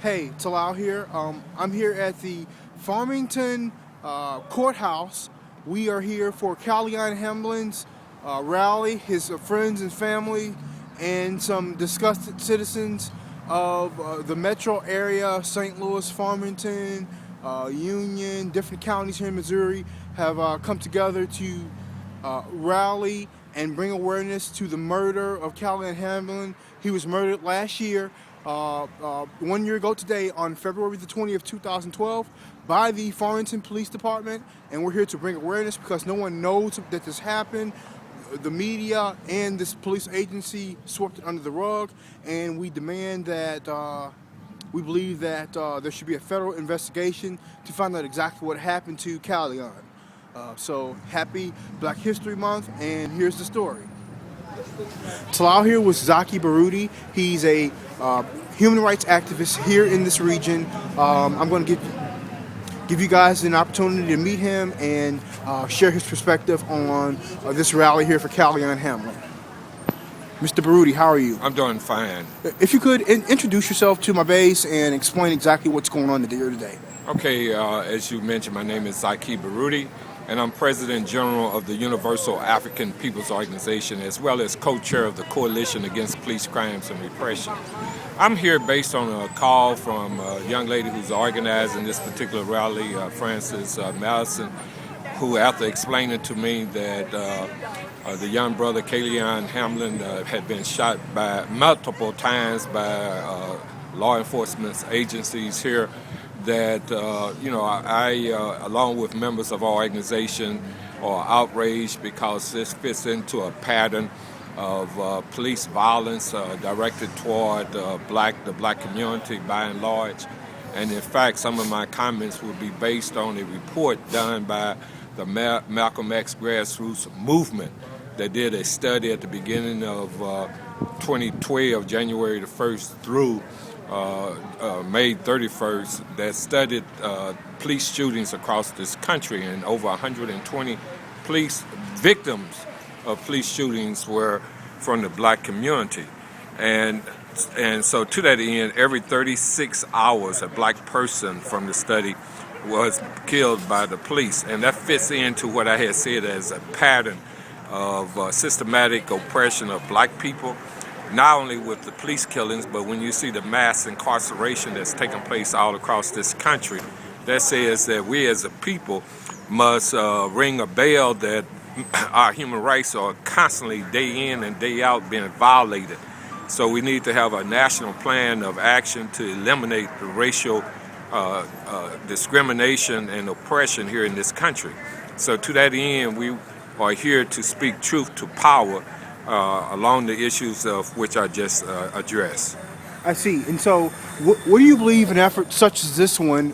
Hey, Talal here. I'm here at the Farmington courthouse. We are here for Callion Hamblin's rally, his friends and family, and some disgusted citizens of the metro area, St. Louis, Farmington, Union, different counties here in Missouri have come together to rally and bring awareness to the murder of Callion Hamblin. He was murdered last year, 1 year ago today, on February the 20th, 2012, by the Farmington Police Department. And we're here to bring awareness because no one knows that this happened. The media and this police agency swept it under the rug, and we demand that we believe that there should be a federal investigation to find out exactly what happened to Calion. So happy Black History Month, and here's the story. Talal here with Zaki Baruti. He's a human rights activist here in this region. I'm going to give you guys an opportunity to meet him and share his perspective on this rally here for Callion Hamlin. Mr. Baruti, how are you? I'm doing fine. If you could introduce yourself to my base and explain exactly what's going on here today. Okay, as you mentioned, my name is Zaki Baruti, and I'm President General of the Universal African People's Organization, as well as co-chair of the Coalition Against Police Crimes and Repression. I'm here based on a call from a young lady who's organizing this particular rally, Frances Madison, who, after explaining to me that the young brother Callion Hamblin had been shot by multiple times by law enforcement agencies here, that I along with members of our organization, are outraged because this fits into a pattern of police violence directed toward the black community by and large. And in fact, some of my comments will be based on a report done by the Malcolm X grassroots movement that did a study at the beginning of 2012, January the 1st through May 31st, that studied police shootings across this country, and over 120 police victims of police shootings were from the black community. And so to that end, every 36 hours, a black person from the study was killed by the police. And that fits into what I had said as a pattern of systematic oppression of black people, not only with the police killings, but when you see the mass incarceration that's taking place all across this country, that says that we as a people must ring a bell that our human rights are constantly, day in and day out, being violated. So we need to have a national plan of action to eliminate the racial discrimination and oppression here in this country. So to that end, we are here to speak truth to power along the issues of which I just addressed. I see. And so what do you believe an effort such as this one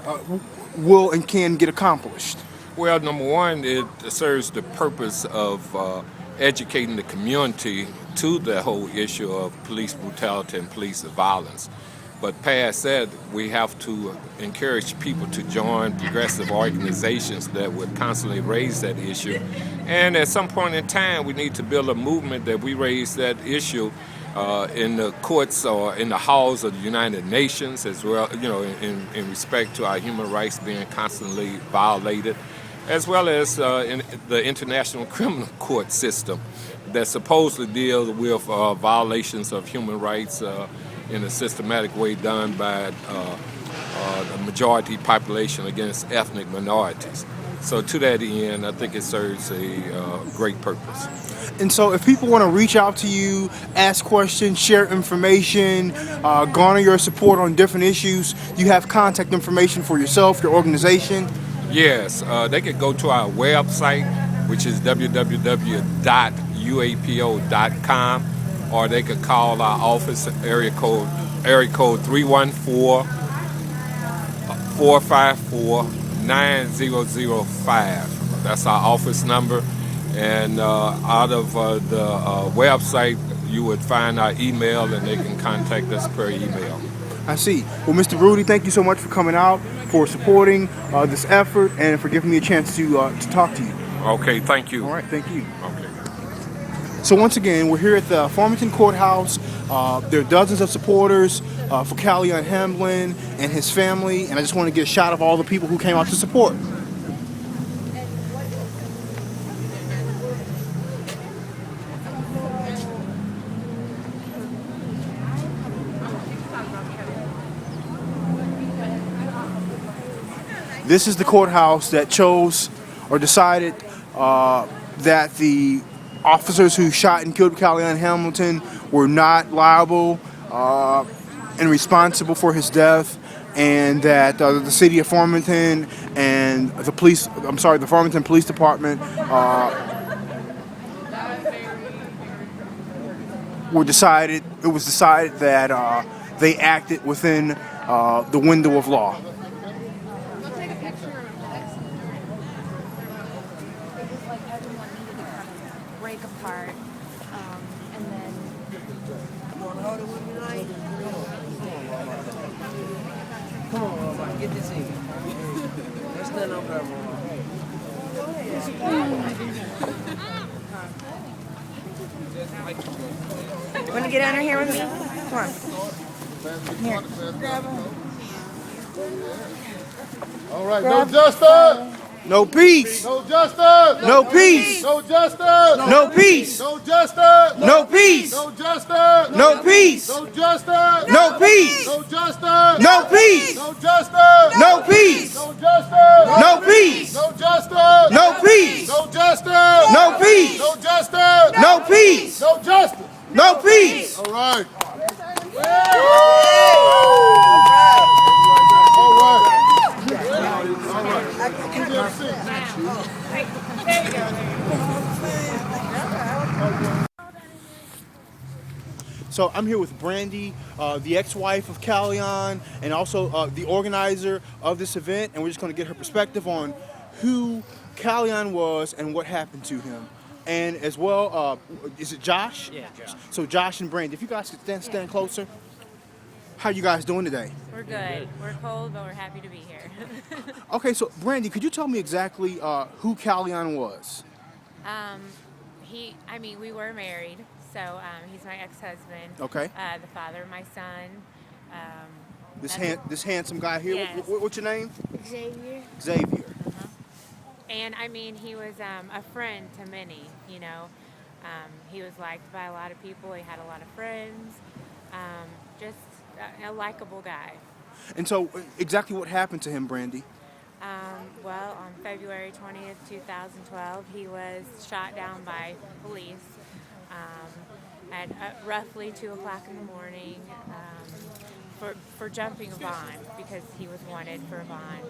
will and can get accomplished? Well, number one, it serves the purpose of educating the community to the whole issue of police brutality and police violence. But past that, we have to encourage people to join progressive organizations that would constantly raise that issue. And at some point in time, we need to build a movement that we raise that issue in the courts or in the halls of the United Nations, as well, in respect to our human rights being constantly violated, as well as in the International Criminal Court system that supposedly deals with violations of human rights in a systematic way done by the majority population against ethnic minorities. So to that end, I think it serves a great purpose. And so if people want to reach out to you, ask questions, share information, garner your support on different issues, you have contact information for yourself, your organization? Yes, they could go to our website, which is www.uapo.com, or they could call our office area code 314-454-9005. That's our office number. And out of the website, you would find our email, and they can contact us per email. I see. Well, Mr. Baruti, thank you so much for coming out, for supporting this effort, and for giving me a chance to talk to you. Okay, thank you. All right, thank you. Okay. So once again, we're here at the Farmington Courthouse. There are dozens of supporters for Callion Hamblin and his family, and I just want to get a shot of all the people who came out to support. This is the courthouse that chose or decided that the officers who shot and killed Callion Hamilton were not liable and responsible for his death, and that the city of Farmington and the the Farmington Police Department it was decided that they acted within the window of law. Break apart, and then Come on, Ahmad, get this in. Let's stand up there, you want to get under here with me? Come on. Here. Grab him. All right, no justice! No peace! No justice! No peace! No justice! No peace! No justice! No peace! No justice! No peace! No justice! No peace! No justice! No peace! No justice! No peace! No justice! No peace! No justice! No peace! No justice! No peace! No justice! No peace! No justice! No peace! All right. All right. So I'm here with Brandy, the ex-wife of Callion, and also the organizer of this event, and we're just going to get her perspective on who Callion was and what happened to him. And as well, is it Josh? Yeah, Josh. So Josh and Brandy, if you guys could stand closer. How you guys doing today? We're good. We're cold, but we're happy to be here. Okay, so Brandy, could you tell me exactly who Callion was? We were married, so he's my ex-husband. Okay. The father of my son. This handsome guy here. Yes. What's your name? Xavier. Xavier. And he was a friend to many, you know. He was liked by a lot of people. He had a lot of friends. Just a likable guy. And so, exactly what happened to him, Brandy? Well, on February 20th, 2012, he was shot down by police at roughly 2 o'clock in the morning for jumping a bond because he was wanted for a bond.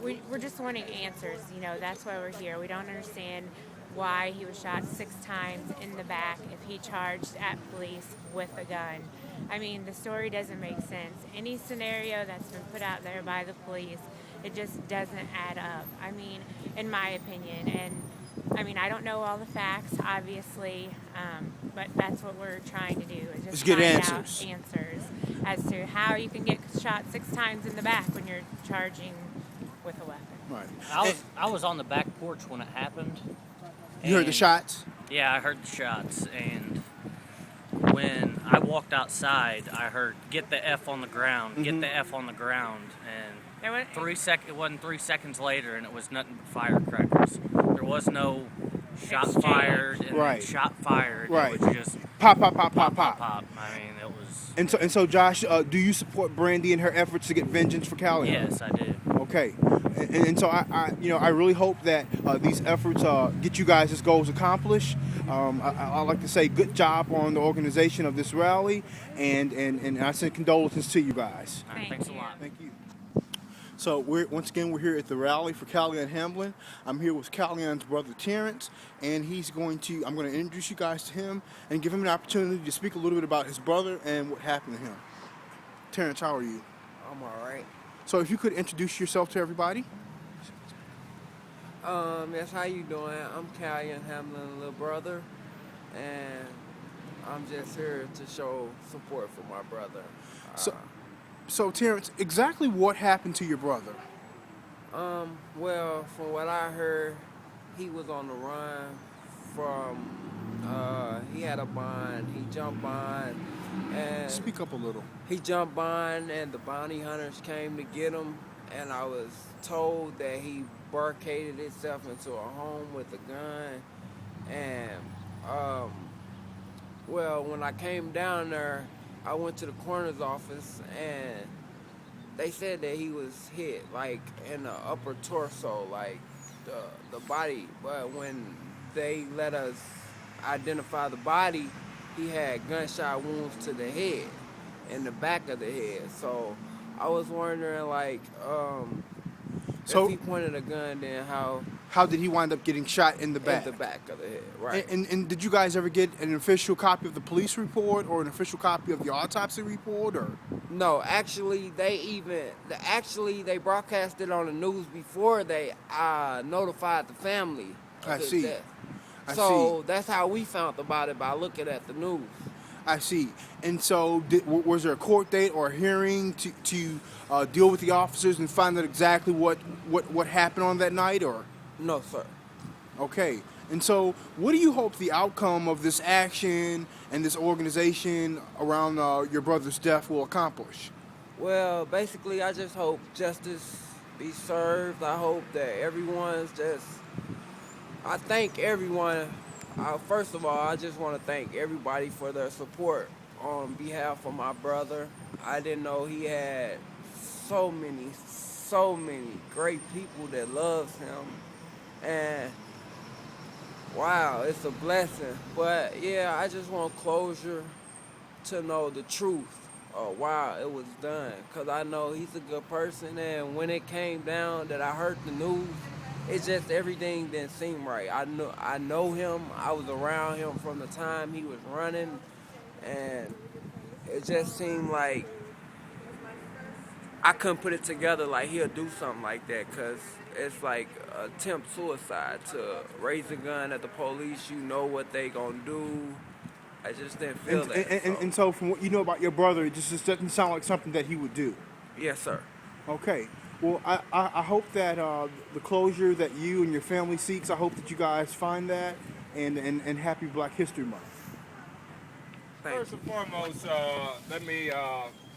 We're just wanting answers, you know, that's why we're here. We don't understand why he was shot 6 times in the back if he charged at police with a gun. I mean, the story doesn't make sense. Any scenario that's been put out there by the police, it just doesn't add up. I mean, in my opinion. And I mean, I don't know all the facts, obviously, but that's what we're trying to do. Is just get find answers. out answers as to how you can get shot 6 times in the back when you're charging with a weapon. Right. I was on the back porch when it happened. You heard the and- shots? Yeah, I heard the shots, and when I walked outside, I heard "Get the F on the ground, get the F on the ground," and There was, it wasn't 3 seconds later, and it was nothing but firecrackers. There was no shot Exchange. fired and Right. then shot fired. Right. It was just Pop, pop, pop, pop, pop. pop. I mean, it was. And so, Josh, do you support Brandy in her efforts to get vengeance for Callion? Yes, I do. Okay. And so I really hope that these efforts get you guys' goals accomplished. I like to say good job on the organization of this rally, and I send condolences to you guys. All right, Thank thanks you. a lot. Thank you. So once again we're here at the rally for Callion Hamblin. I'm here with Callion's brother Terrence, and I'm going to introduce you guys to him and give him an opportunity to speak a little bit about his brother and what happened to him. Terrence, how are you? I'm alright. So if you could introduce yourself to everybody. Yes, how you doing? I'm Callion Hamlin, little brother, and I'm just here to show support for my brother. So Terrence, exactly what happened to your brother? Well, from what I heard, he was on the run from He had a bond. He jumped on, and Speak up a little. he jumped on, and the bounty hunters came to get him. And I was told that he barricaded himself into a home with a gun. And well, when I came down there, I went to the coroner's office, and they said that he was hit, like, in the upper torso, like the body. But when they let us identify the body, he had gunshot wounds to the head, in the back of the head. So I was wondering, like, So- if he pointed a gun, then How did he wind up getting shot in the back? in the back of the head, right? And did you guys ever get an official copy of the police report or an official copy of the autopsy report, or? No, actually, they broadcast it on the news before they notified the family of I his see. death. I So that's how we found about it, by looking at the news. I see. And so, was there a court date or a hearing to deal with the officers and find out exactly what happened on that night, or? No, sir. Okay. And so, what do you hope the outcome of this action and this organization around your brother's death will accomplish? Well, basically, I just hope justice be served. I hope that I thank everyone. First of all, I just want to thank everybody for their support on behalf of my brother. I didn't know he had so many great people that loves him. And wow, it's a blessing. But yeah, I just want closure to know the truth of why it was done. Because I know he's a good person, and when it came down that I heard the news, it's just everything didn't seem right. I know him. I was around him from the time he was running, and it just seemed like I couldn't put it together like he'll do something like that, because it's like attempt suicide to raise a gun at the police. You know what they gonna do. I just didn't feel that. And so, from what you know about your brother, it just doesn't sound like something that he would do. Yes, sir. Okay. Well, I hope that the closure that you and your family seeks, I hope that you guys find that, and happy Black History Month. First and foremost, let me,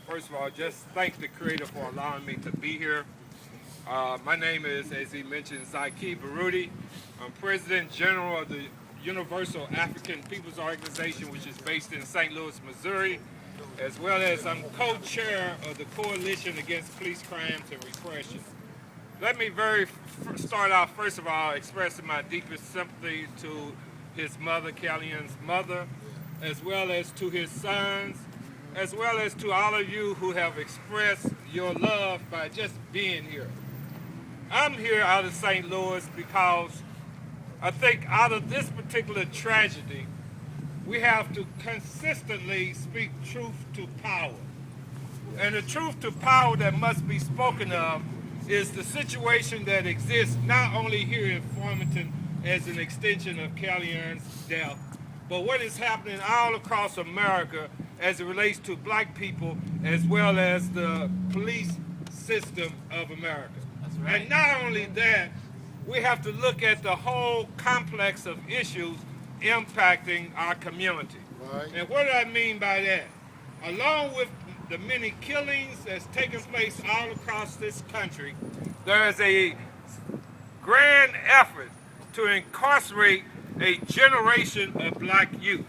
first of all, just thank the Creator for allowing me to be here. My name is, as he mentioned, Zaki Baruti. I'm President General of the Universal African Peoples Organization, which is based in St. Louis, Missouri, as well as I'm co-chair of the Coalition Against Police Crimes and Repression. Let me start off, first of all, expressing my deepest sympathy to his mother, Callion's mother, as well as to his sons, as well as to all of you who have expressed your love by just being here. I'm here out of St. Louis because I think out of this particular tragedy, we have to consistently speak truth to power. And the truth to power that must be spoken of is the situation that exists not only here in Farmington as an extension of Callion's death, but what is happening all across America as it relates to black people as well as the police system of America. That's right. And not only that, we have to look at the whole complex of issues impacting our community. Right. And what do I mean by that? Along with the many killings that's taken place all across this country, there is a grand effort to incarcerate a generation of black youth.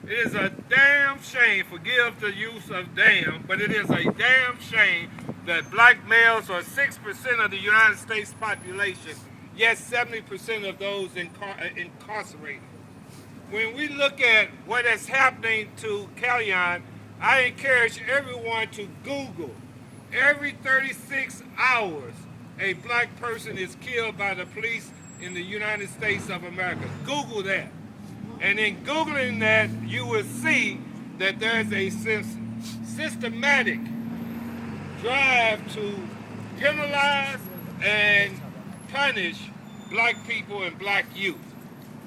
It is a damn shame, forgive the use of damn, but it is a damn shame that black males are 6% of the United States population, yet 70% of those incarcerated. When we look at what is happening to Calion, I encourage everyone to Google. Every 36 hours, a black person is killed by the police in the United States of America. Google that. And in Googling that, you will see that there's a systematic drive to penalize and punish black people and black youth.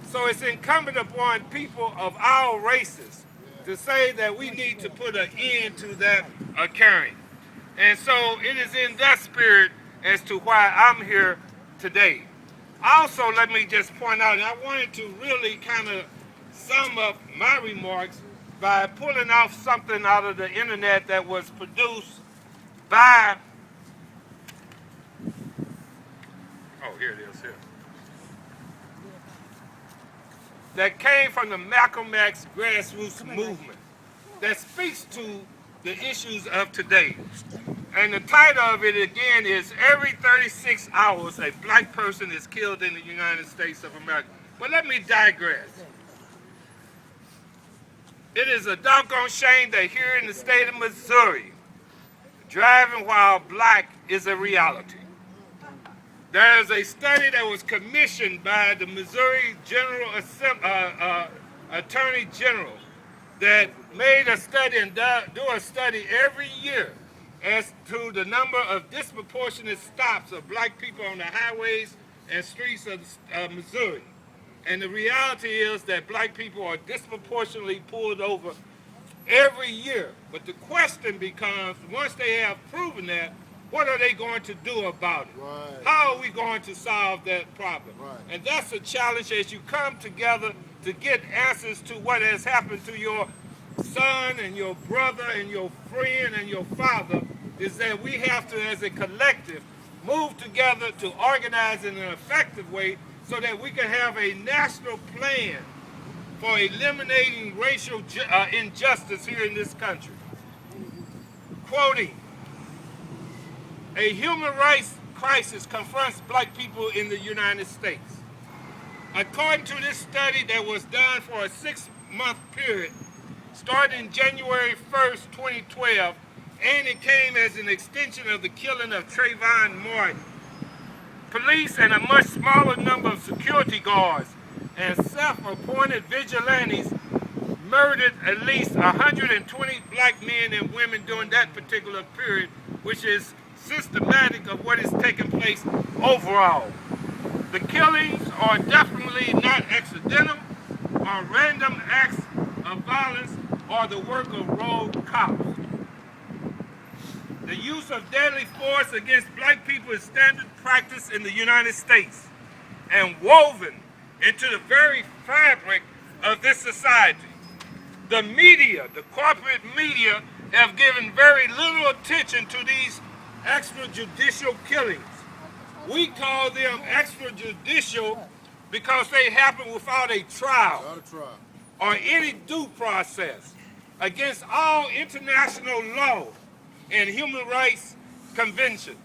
So it's incumbent upon people of all races to say that we need to put an end to that occurring. And so it is in that spirit as to why I'm here today. Also, let me just point out, and I wanted to really kind of some of my remarks by pulling off something out of the internet that was produced by, oh, here it is here, that came from the Malcolm X grassroots movement that speaks to the issues of today. And the title of it again is Every 36 Hours a Black Person is Killed in the United States of America. But let me digress. It is a doggone shame that here in the state of Missouri, driving while black is a reality. There is a study that was commissioned by the Missouri Attorney General that made a study and do a study every year as to the number of disproportionate stops of black people on the highways and streets of Missouri. And the reality is that black people are disproportionately pulled over every year. But the question becomes, once they have proven that, what are they going to do about it? Right. How are we going to solve that problem? Right. And that's a challenge as you come together to get answers to what has happened to your son and your brother and your friend and your father, is that we have to, as a collective, move together to organize in an effective way so that we can have a national plan for eliminating racial injustice here in this country. Quoting, a human rights crisis confronts black people in the United States. According to this study that was done for a 6-month period, starting January 1st, 2012, and it came as an extension of the killing of Trayvon Martin, police and a much smaller number of security guards and self-appointed vigilantes murdered at least 120 black men and women during that particular period, which is systematic of what is taking place overall. The killings are definitely not accidental or random acts of violence or the work of rogue cops. The use of deadly force against black people is standard practice in the United States and woven into the very fabric of this society. The media, the corporate media, have given very little attention to these extrajudicial killings. We call them extrajudicial because they happen without a trial or any due process against all international law and human rights conventions.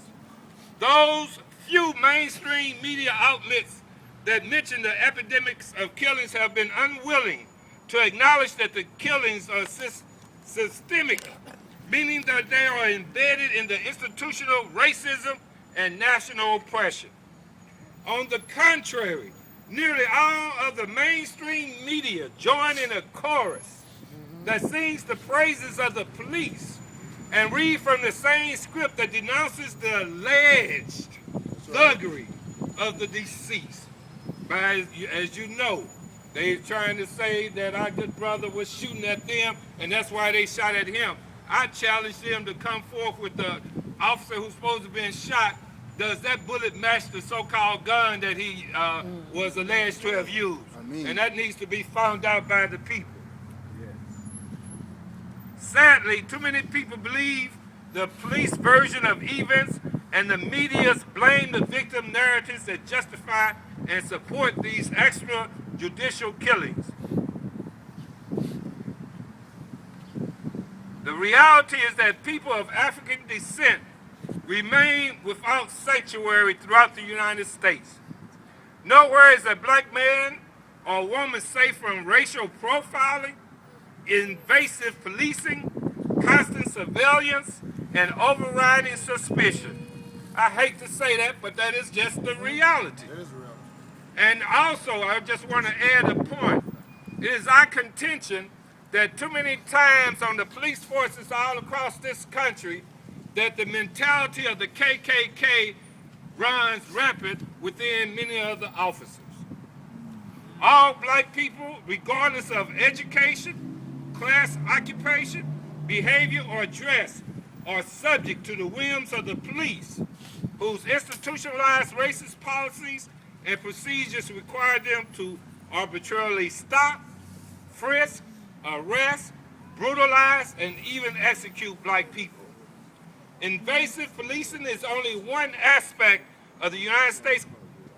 Those few mainstream media outlets that mention the epidemics of killings have been unwilling to acknowledge that the killings are systemic, meaning that they are embedded in the institutional racism and national oppression. On the contrary, nearly all of the mainstream media join in a chorus that sings the praises of the police and read from the same script that denounces the alleged thuggery of the deceased. But as you know, they're trying to say that our good brother was shooting at them, and that's why they shot at him. I challenge them to come forth with the officer who's supposed to have been shot. Does that bullet match the so-called gun that he was alleged to have used? And that needs to be found out by the people. Sadly, too many people believe the police version of events and the media's blame the victim narratives that justify and support these extrajudicial killings. The reality is that people of African descent remain without sanctuary throughout the United States. Nowhere is a black man or woman safe from racial profiling, invasive policing, constant surveillance, and overriding suspicion. I hate to say that, but that is just the reality. It is real. And also, I just want to add a point. It is our contention that too many times on the police forces all across this country, that the mentality of the KKK runs rampant within many of the officers. All black people, regardless of education, class, occupation, behavior, or dress, are subject to the whims of the police, whose institutionalized racist policies and procedures require them to arbitrarily stop, frisk, arrest, brutalize, and even execute black people. Invasive policing is only one aspect of the United States'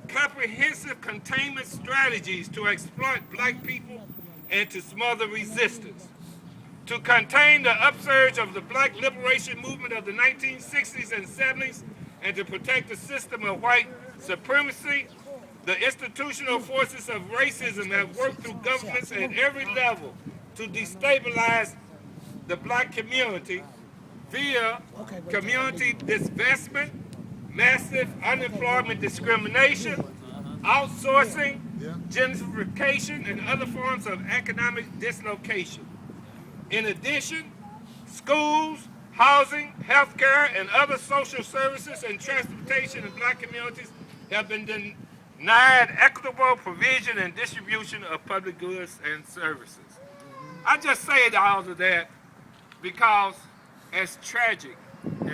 comprehensive containment strategies to exploit black people and to smother resistance. To contain the upsurge of the black liberation movement of the 1960s and 70s and to protect the system of white supremacy, the institutional forces of racism have worked through governments at every level to destabilize the black community via community divestment, massive unemployment discrimination, outsourcing, gentrification, and other forms of economic dislocation. In addition, schools, housing, healthcare, and other social services and transportation in black communities have been denied equitable provision and distribution of public goods and services. I just say all of that because as tragic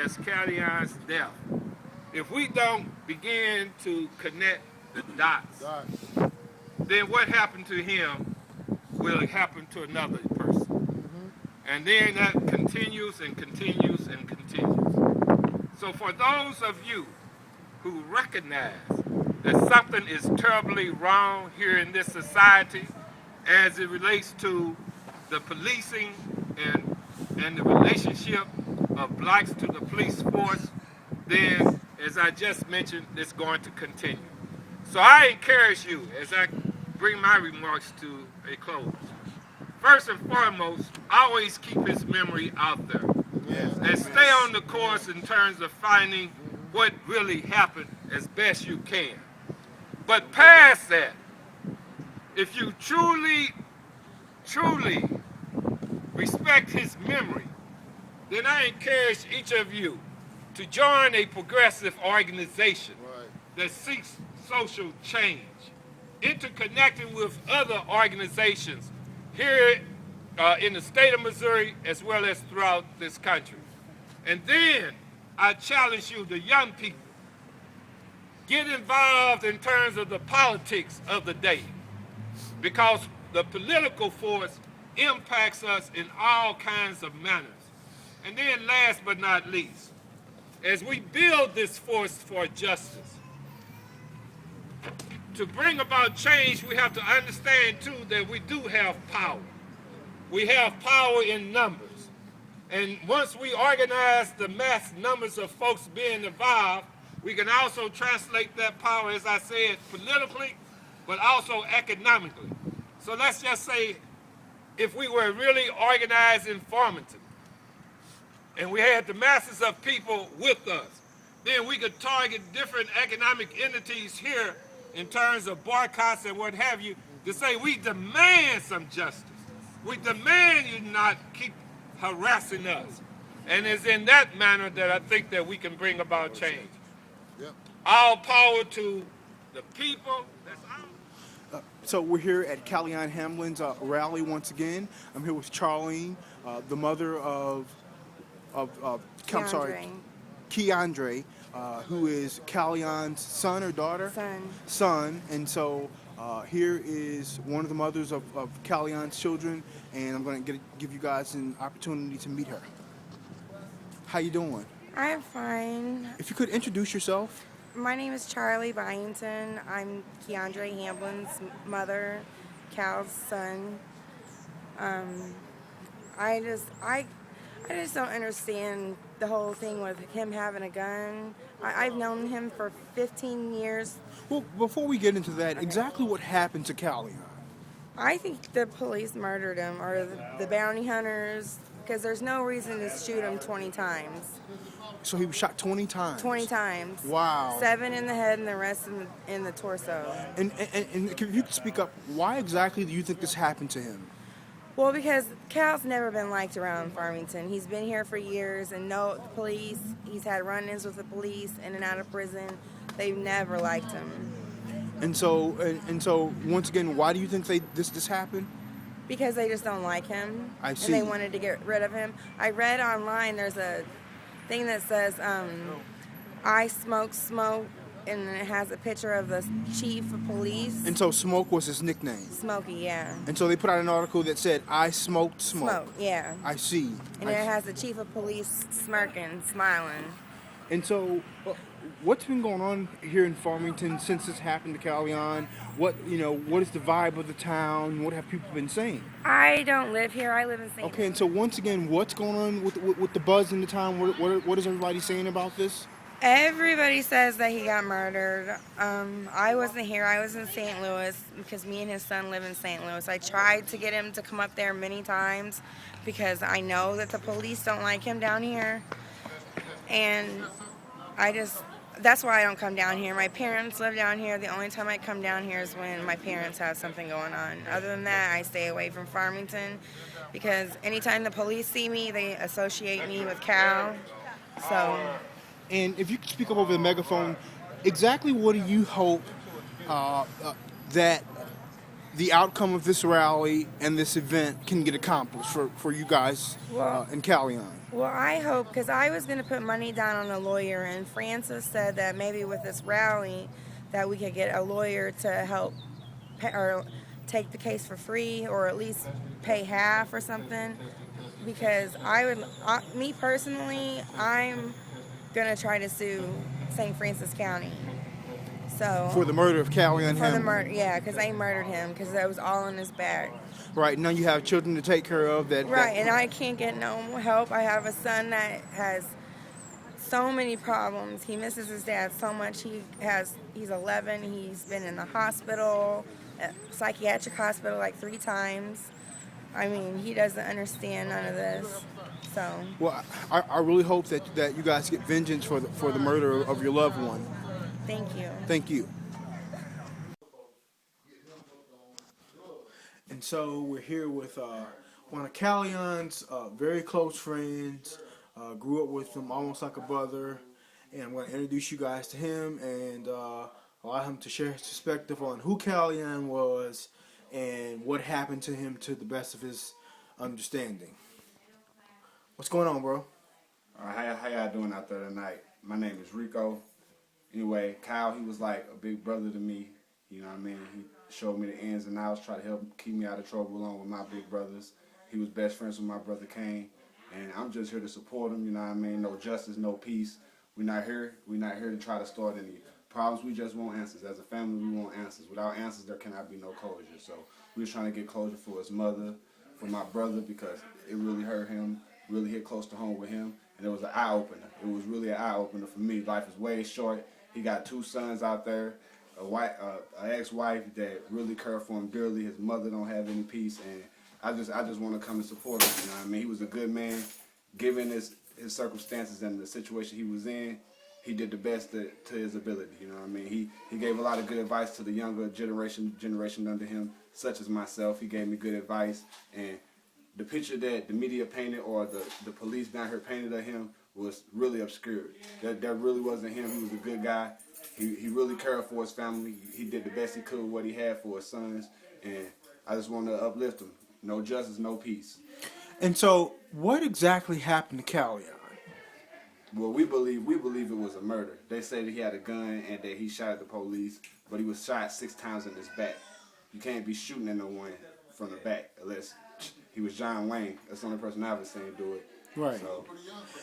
as Callion's death, if we don't begin to connect the dots, then what happened to him will happen to another person. And then that continues and continues and continues. So for those of you who recognize that something is terribly wrong here in this society as it relates to the policing and the relationship of blacks to the police force, then, as I just mentioned, it's going to continue. So I encourage you, as I bring my remarks to a close, first and foremost, always keep his memory out there. And stay on the course in terms of finding what really happened as best you can. But past that, if you truly respect his memory, then I encourage each of you to join a progressive organization that seeks social change, interconnecting with other organizations here in the state of Missouri as well as throughout this country. And then I challenge you, the young people, get involved in terms of the politics of the day, because the political force impacts us in all kinds of manners. And then last but not least, as we build this force for justice, to bring about change, we have to understand too that we do have power. We have power in numbers. And once we organize the mass numbers of folks being involved, we can also translate that power, as I said, politically, but also economically. So let's just say if we were really organized in Farmington, and we had the masses of people with us, then we could target different economic entities here in terms of boycotts and what have you, to say we demand some justice. We demand you not keep harassing us. And it's in that manner that I think that we can bring about change. All power to the people. That's all. So we're here at Callion Hamblin's rally once again. I'm here with Charlene, the mother of Keandre, who is Callion's son or daughter? Son. And so here is one of the mothers of Callion's children, and I'm going to give you guys an opportunity to meet her. How you doing? I'm fine. If you could introduce yourself. My name is Charlie Byington. I'm Keandre Hamblin's mother, Cal's son. I just don't understand the whole thing with him having a gun. I've known him for 15 years. Well, before we get into that, exactly what happened to Callion? I think the police murdered him, or the bounty hunters, because there's no reason to shoot him 20 times. So he was shot 20 times? 20 times. Wow. 7 in the head and the rest in the torso. And if you could speak up, why exactly do you think this happened to him? Well, because Cal's never been liked around Farmington. He's been here for years and the police. He's had run-ins with the police in and out of prison. They've never liked him. And so once again, why do you think this happened? Because they just don't like him. I see. And they wanted to get rid of him. I read online there's a thing that says, I smoke smoke and it has a picture of the chief of police. And so Smoke was his nickname. Smokey, yeah. And so they put out an article that said, "I smoked smoke." Smoke, yeah. I see. And it has the chief of police smirking, smiling. And so, what's been going on here in Farmington since this happened to Callion? What is the vibe of the town? What have people been saying? I don't live here. I live in St. Okay, and so once again, what's going on with the buzz in the town? What is everybody saying about this? Everybody says that he got murdered. I wasn't here. I was in St. Louis because me and his son live in St. Louis. I tried to get him to come up there many times because I know that the police don't like him down here. And that's why I don't come down here. My parents live down here. The only time I come down here is when my parents have something going on. Other than that, I stay away from Farmington because anytime the police see me, they associate me with Cal. So... And if you could speak up over the megaphone, exactly what do you hope that the outcome of this rally and this event can get accomplished for you guys in Callion? Well, I hope, because I was going to put money down on a lawyer, and Francis said that maybe with this rally that we could get a lawyer to help or take the case for free or at least pay half or something. Because me personally, I'm gonna try to sue St. Francis County. So for the murder of Callion Hamblin. For the murder, yeah, because they murdered him because that was all in his back. Right, now you have children to take care of. Right, and I can't get no help. I have a son that has so many problems. He misses his dad so much. He's 11. He's been in the hospital, psychiatric hospital, like 3 times. I mean, he doesn't understand none of this. So. Well, I really hope that you guys get vengeance for the murder of your loved one. Thank you. Thank you. And so we're here with one of Callion's very close friends. Grew up with him almost like a brother. And I'm going to introduce you guys to him and allow him to share his perspective on who Callion was and what happened to him to the best of his understanding. What's going on, bro? How y'all doing out there tonight? My name is Rico. Anyway, Kyle, he was like a big brother to me. You know what I mean? He showed me the ins and outs, tried to help keep me out of trouble along with my big brothers. He was best friends with my brother Kane. And I'm just here to support him, you know what I mean? No justice, no peace. We're not here to try to start any problems. We just want answers. As a family, we want answers. Without answers, there cannot be no closure. So we're trying to get closure for his mother, for my brother, because it really hurt him. Really hit close to home with him, and it was an eye-opener. It was really an eye-opener for me. Life is way short. He got 2 sons out there, an ex-wife that really cared for him dearly. His mother don't have any peace, and I just want to come and support him. You know what I mean? He was a good man, given his circumstances and the situation he was in. He did the best to his ability. You know what I mean? He gave a lot of good advice to the younger generation under him, such as myself. He gave me good advice, and the picture that the media painted or the police down here painted of him was really obscured. That really wasn't him. He was a good guy. He really cared for his family. He did the best he could with what he had for his sons. And I just want to uplift him. No justice, no peace. And so, what exactly happened to Callion? Well, we believe it was a murder. They say that he had a gun and that he shot at the police, but he was shot 6 times in his back. You can't be shooting at no one from the back unless he was John Wayne. That's the only person I've ever seen do it. Right. So.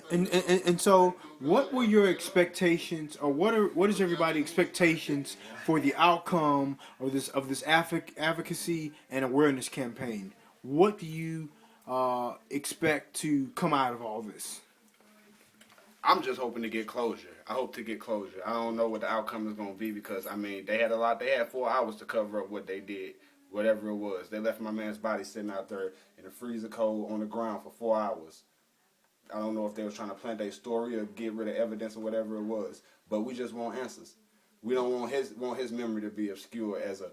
And so, what were your expectations, or what is everybody's expectations for the outcome of this advocacy and awareness campaign? What do you expect to come out of all this? I'm just hoping to get closure. I hope to get closure. I don't know what the outcome is going to be because, I mean, they had 4 hours to cover up what they did, whatever it was. They left my man's body sitting out there in the freezer cold on the ground for 4 hours. I don't know if they was trying to plant their story or get rid of evidence or whatever it was, but we just want answers. We don't want his memory to be obscure as a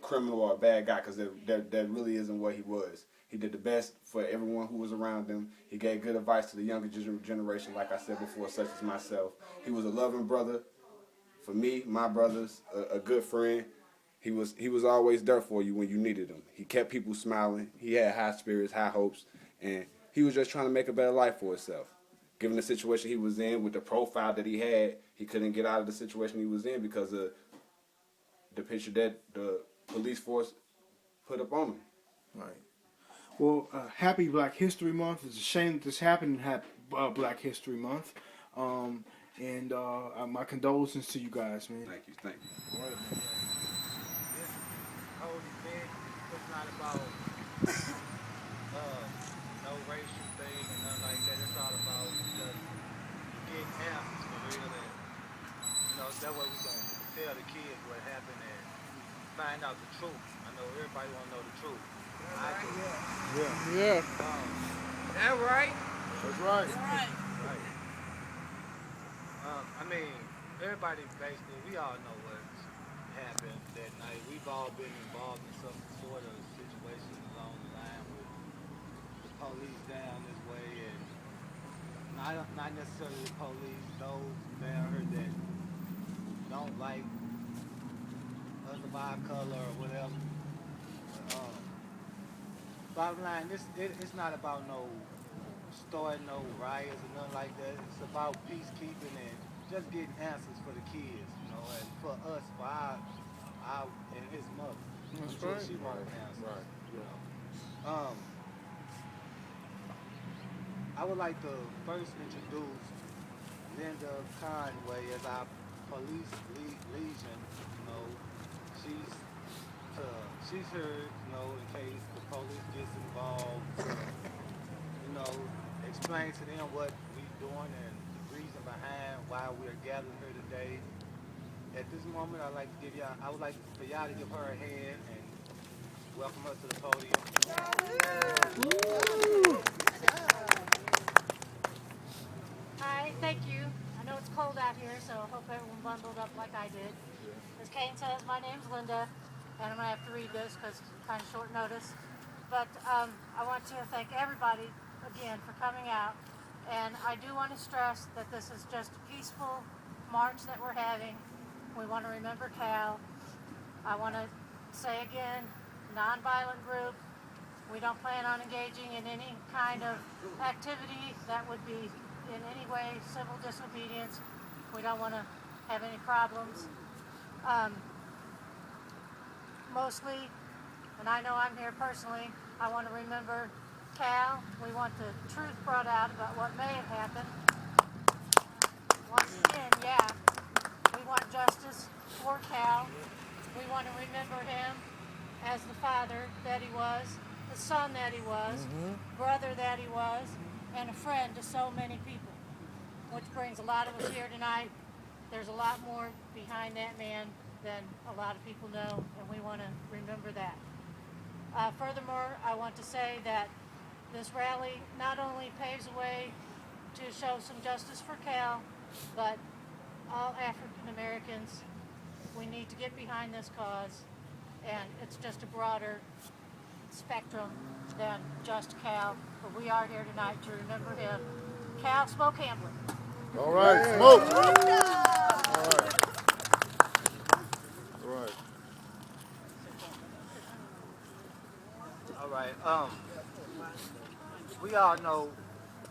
criminal or a bad guy, because that really isn't what he was. He did the best for everyone who was around him. He gave good advice to the younger generation, like I said before, such as myself. He was a loving brother for me, my brothers, a good friend. He was always there for you when you needed him. He kept people smiling. He had high spirits, high hopes, and he was just trying to make a better life for himself. given the situation he was in with the profile that he had, he couldn't get out of the situation he was in because of the picture that the police force put up on him. Right. Well, happy Black History Month. It's a shame that this happened at Black History Month. And my condolences to you guys, man. Thank you. All right, man. This whole event is not about no racial thing and nothing like that. It's all about just getting answers for real. And, that way we can tell the kids what happened and find out the truth. I know everybody want to know the truth. I do. Yeah. That right? That's right. Right. I mean, everybody basically, we all know what happened that night. We've all been involved in some sort of situation along the line with the police down this way, and not necessarily the police, those down here that don't like us of our color or whatever. Bottom line, it's not about no starting no riots or nothing like that. It's about peacekeeping and just getting answers for the kids, and for us, for our and his mother. That's Until right. she wants answers. Right. I would like to first introduce Linda Conway as our police legion. She's here, in case the police gets involved. Explain to them what we're doing and the reason behind why we're gathered here today. At this moment, I would like for y'all to give her a hand and welcome her to the podium. Hi, thank you. I know it's cold out here, so I hope everyone bundled up like I did. As Kane says, my name's Linda, and I'm going to have to read this because it's kind of short notice. But I want to thank everybody again for coming out, and I do want to stress that this is just a peaceful march that we're having. We want to remember Cal. I want to say again, nonviolent group. We don't plan on engaging in any kind of activity that would be in any way civil disobedience. We don't want to have any problems. Mostly, and I know I'm here personally, I want to remember Cal. We want the truth brought out about what may have happened. Once again, we want justice for Cal. We want to remember him as the father that he was, the son that he was, brother that he was, and a friend to so many people, which brings a lot of us here tonight. There's a lot more behind that man than a lot of people know, and we want to remember that. Furthermore, I want to say that this rally not only paves a way to show some justice for Cal, but all African Americans, we need to get behind this cause, and it's just a broader spectrum than just Cal, but we are here tonight to remember him. Cal Smoke Hamlin. All right, smoke. All right. All right. We all know,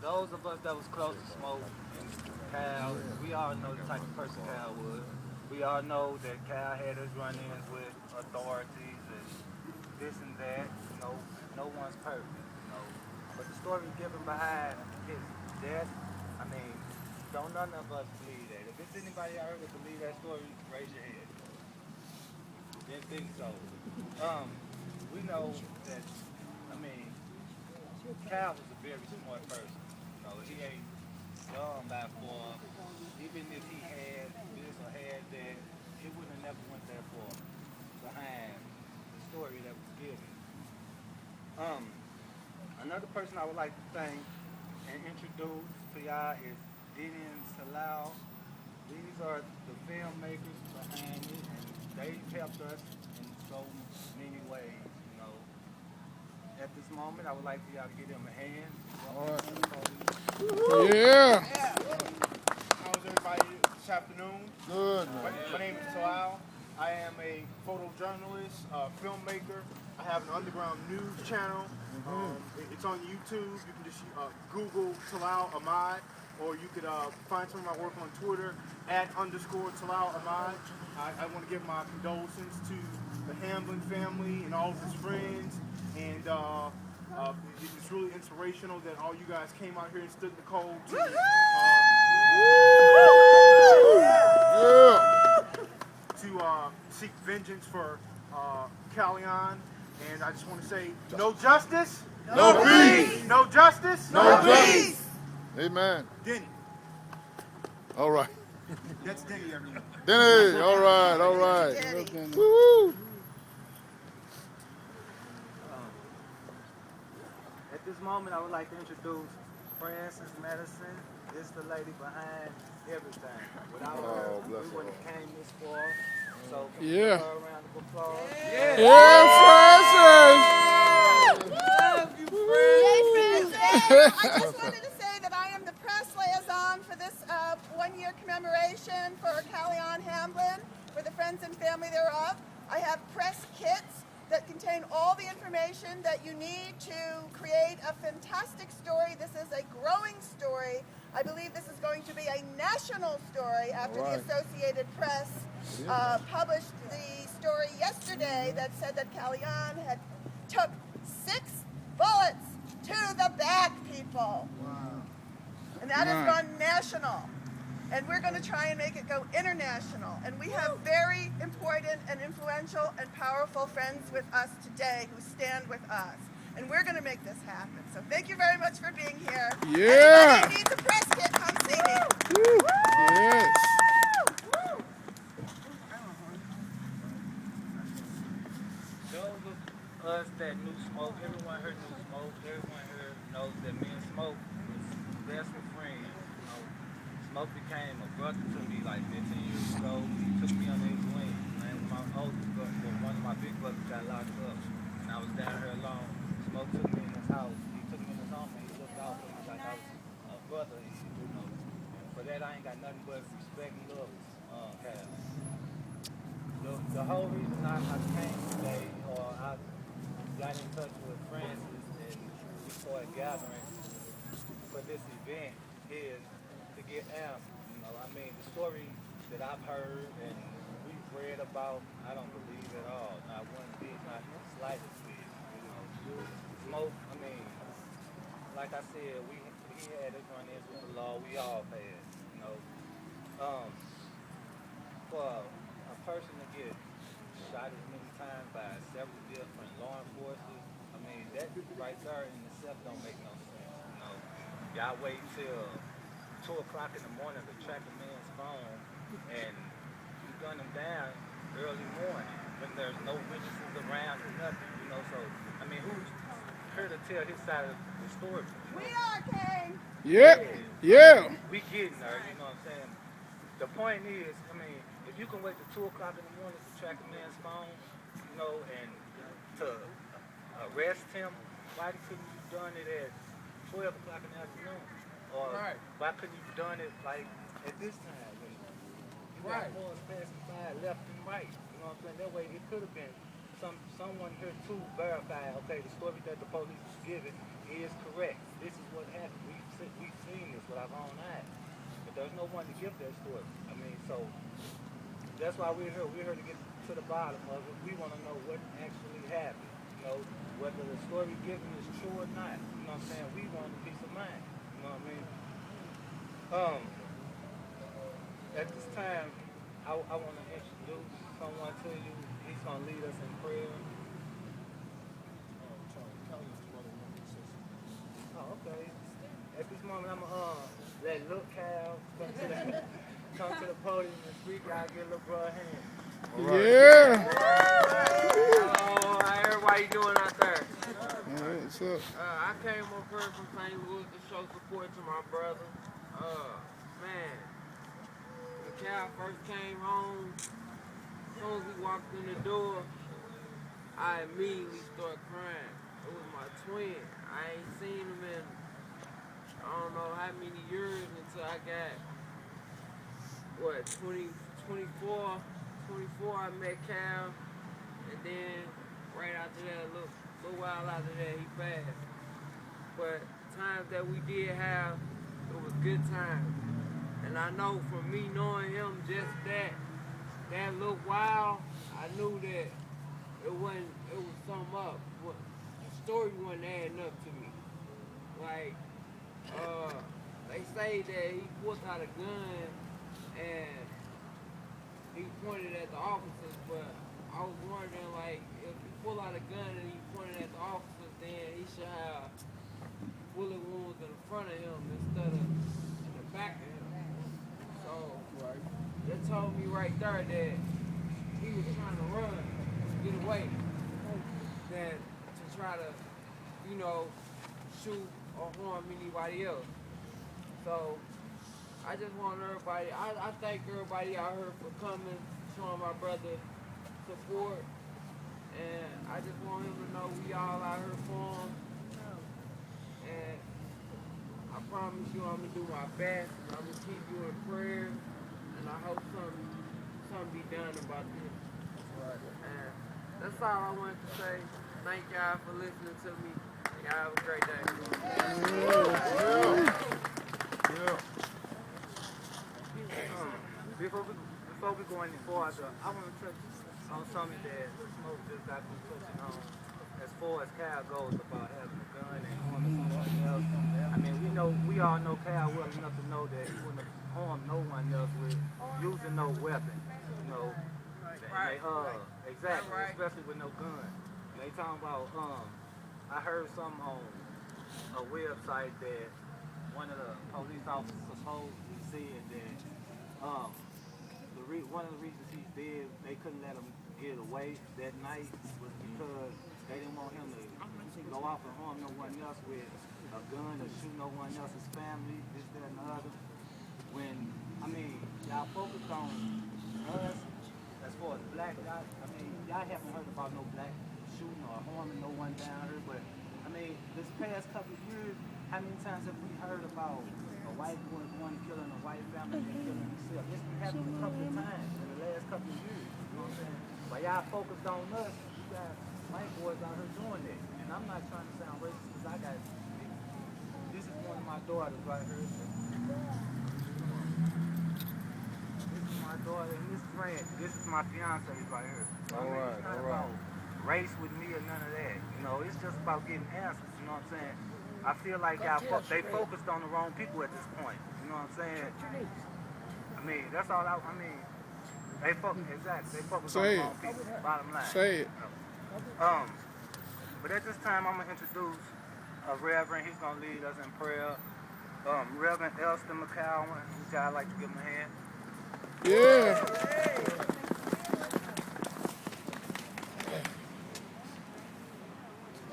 those of us that was close to Smoke and Cal, we all know the type of person Cal was. We all know that Cal had his run-ins with authorities and this and that. No one's perfect, But the story given behind his death, don't none of us believe that. If there's anybody out here that believe that story, raise your hand. Didn't think so. We know that, Cal was a very smart person. He ain't dumb by far. Even if he had this or had that, he wouldn't have never went that far behind the story that was given. Another person I would like to thank and introduce to y'all is Talal. These are the filmmakers behind it, and they helped us in so many ways, At this moment, I would like for y'all to give them a hand. All right. Yeah. How's everybody this afternoon? Good. My name is Talal. I am a photojournalist, filmmaker. I have an underground news channel. It's on YouTube. You can just Google Talal Ahmad. or you could find some of my work on Twitter @_Talal Ahmad. I want to give my condolences to the Hamlin family and all of his friends, and it's really inspirational that all you guys came out here and stood in the cold to seek vengeance for Callion. And I just want to say, no justice, no peace. No justice, no peace. Amen. Denny. All right. That's Denny, everyone. Denny, all right, all right. Woo-hoo. At this moment, I would like to introduce Frances Medicine. This is the lady behind everything. Without her, we wouldn't have came this far. So, can we give her a round of applause? Frances! Love you, Frances! I just wanted to say that I am the press liaison for this one-year commemoration for Callion Hamblin, for the friends and family thereof. I have press kits that contain all the information that you need to create a fantastic story. This is a growing story. I believe this is going to be a national story after the Associated Press published the story yesterday that said that Callion had took 6 bullets to the back, people. Wow. And that has gone national. And we're going to try and make it go international. And we have very important and influential and powerful friends with us today who stand with us. And we're going to make this happen. So thank you very much for being here. Yeah. Anybody who needs a press kit, come see me. Woo. Yes. Those of us that knew Smoke, everyone here knew Smoke, everyone here knows that me and Smoke was best of friends. You know, Smoke became a brother to me like 15 years ago. He took me under his wing. And my oldest brother, one of my big brothers got locked up, and I was down here alone. Smoke took me in his house. He took me in his home and he looked out for me like I was a brother. You know, and for that I ain't got nothing but respect and love. Cal. The whole reason I came today, or I got in touch with Francis and we started gathering for this event, is to get answers. You know, I mean, the story that I've heard and we've read about, I don't believe at all. Not one bit, not the slightest bit. You know, Smoke, I mean, like I said, he had his run-ins with the law. We all had, you know. For a person to get shot as many times by several different law enforcers, I mean, that right there in itself don't make no sense. You know, y'all wait till 2 o'clock in the morning to track a man's phone, and you gun him down early morning when there's no witnesses around or nothing. You know, so I mean, who's here to tell his side of the story? We are, King. Yeah. We getting there. You know what I'm saying? The point is, I mean, if you can wait till 2 o'clock in the morning to track a man's phone, you know, and to arrest him, why couldn't you done it at 12 o'clock in the afternoon? Or why couldn't you done it like at this time when you got cars passing by left and right? You know what I'm saying? That way it could have been someone here to verify, okay, the story that the police is giving is correct. This is what happened. We've seen this with our own eyes. But there's no one to give that story. I mean, so that's why we're here. We're here to get to the bottom of it. We want to know what actually happened. You know, whether the story given is true or not. You know what I'm saying? We want a peace of mind. You know what I mean? At this time, I want to introduce someone to you. He's going to lead us in prayer. Oh, okay. At this moment, I'm going to let Lil Cal come to the podium and speak. Y'all get a little broad hand. Yeah. Oh, everybody doing out there? What's up? I came up here from St. Louis to show support to my brother. Man, when Cal first came home, as soon as we walked in the door, I immediately started crying. It was my twin. I ain't seen him in I don't know how many years until I got, 24 I met Cal, and then right after that, a little while after that, he passed. But times that we did have, it was good times. And I know from me knowing him just that little while, I knew that it was something up. The story wasn't adding up to me. Like, they say that he pulled out a gun and he pointed at the officers, but I was wondering, like, if he pulled out a gun and he pointed at the officers, then he should have bullet wounds in the front of him instead of in the back of him. So, that told me right there that he was trying to run, get away, than to try to, shoot or harm anybody else. So, I just want everybody, I thank everybody out here for coming, showing my brother support, and I just want him to know we all out here for him, and I promise you I'm going to do my best, and I'm going to keep you in prayer, and I hope something be done about this. And that's all I wanted to say. Thank y'all for listening to me. Y'all have a great day. Before we go any farther, I want to touch on something that Smoke just got me touching on as far as Cal goes about having a gun and harming someone else. I mean, we all know Cal well enough to know that he wouldn't harm no one else with using no weapon. Exactly, especially with no gun. They talking about, I heard something on a website that one of the police officers supposedly said that one of the reasons he did, they couldn't let him get away that night was because they didn't want him to go off and harm no one else with a gun or shoot no one else's family, this, that, and the other. When, y'all focused on us as far as black guys. Y'all haven't heard about no black shooting or harming no one down here, but this past couple of years, how many times have we heard about a white boy going and killing a white family and killing himself? It's been happening a couple of times in the last couple of years, you know what I'm saying? But y'all focused on us, you got white boys out here doing that. And I'm not trying to sound racist because this is one of my daughters right here. This is my daughter and this is Randy. This is my fiance right here. So, it's not about race with me or none of that. It's just about getting answers, you know what I'm saying? I feel like they focused on the wrong people at this point, you know what I'm saying? That's all they focused on the wrong people, bottom line. Say it. But at this time, I'm going to introduce a Reverend. He's going to lead us in prayer. Reverend Elston McCowan, which I'd like to give him a hand. Yeah.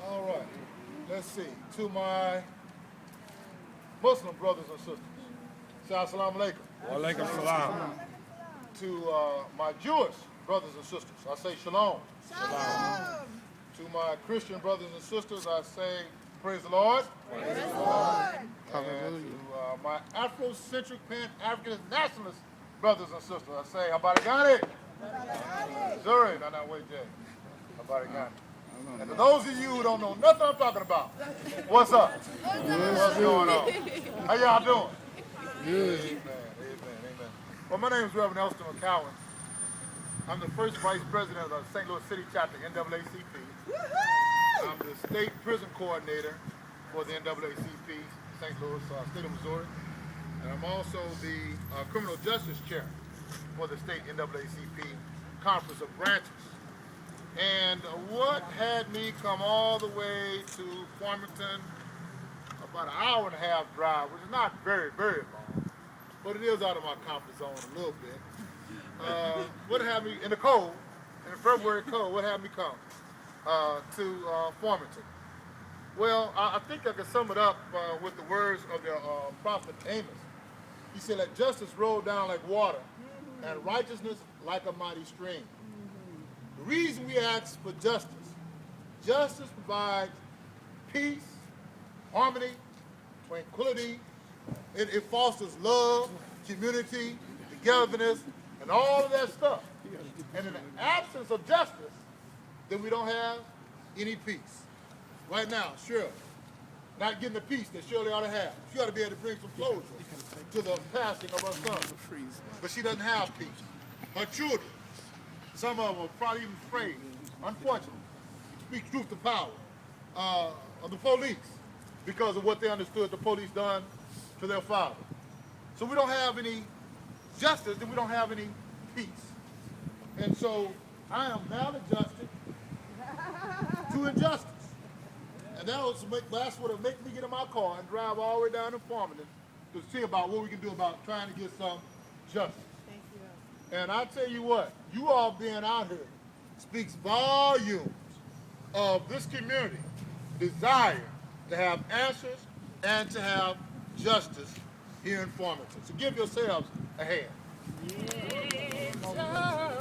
All right. Let's see. To my Muslim brothers and sisters, say assalamu alaikum. Wa alaikum salam. To my Jewish brothers and sisters, I say shalom. Shalom. To my Christian brothers and sisters, I say praise the Lord. Praise the Lord. And to my Afrocentric Pan-African nationalist brothers and sisters, I say Habarigani. Zuri, Nana Wejay. Habarigani. And to those of you who don't know nothing I'm talking about, what's up? What's going on? How y'all doing? Good. Amen. Well, my name is Reverend Elston McCowan. I'm the first vice president of the St. Louis City chapter NAACP. I'm the state prison coordinator for the NAACP, St. Louis, state of Missouri. And I'm also the criminal justice chair for the state NAACP Conference of Branches. And what had me come all the way to Farmington, about an hour and a half drive, which is not very, very long, but it is out of my comfort zone a little bit. What had me, in the cold, in the February cold, what had me come to Farmington? Well, I think I can sum it up with the words of the prophet Amos. He said, let justice roll down like water and righteousness like a mighty stream. The reason we ask for justice provides peace, harmony, tranquility. It fosters love, community, togetherness, and all of that stuff. And in the absence of justice, then we don't have any peace. Right now, sure, not getting the peace that Shirley ought to have. She ought to be able to bring some closure to the passing of her son. But she doesn't have peace. Her children, some of them are probably even afraid, unfortunately, to speak truth to power of the police because of what they understood the police done to their father. So we don't have any justice and we don't have any peace. And so I am maladjusted to injustice. And that's what will make me get in my car and drive all the way down to Farmington to see about what we can do about trying to get some justice. Thank you. And I tell you what, you all being out here speaks volumes of this community desire to have answers and to have justice here in Farmington. So give yourselves a hand. Yeah,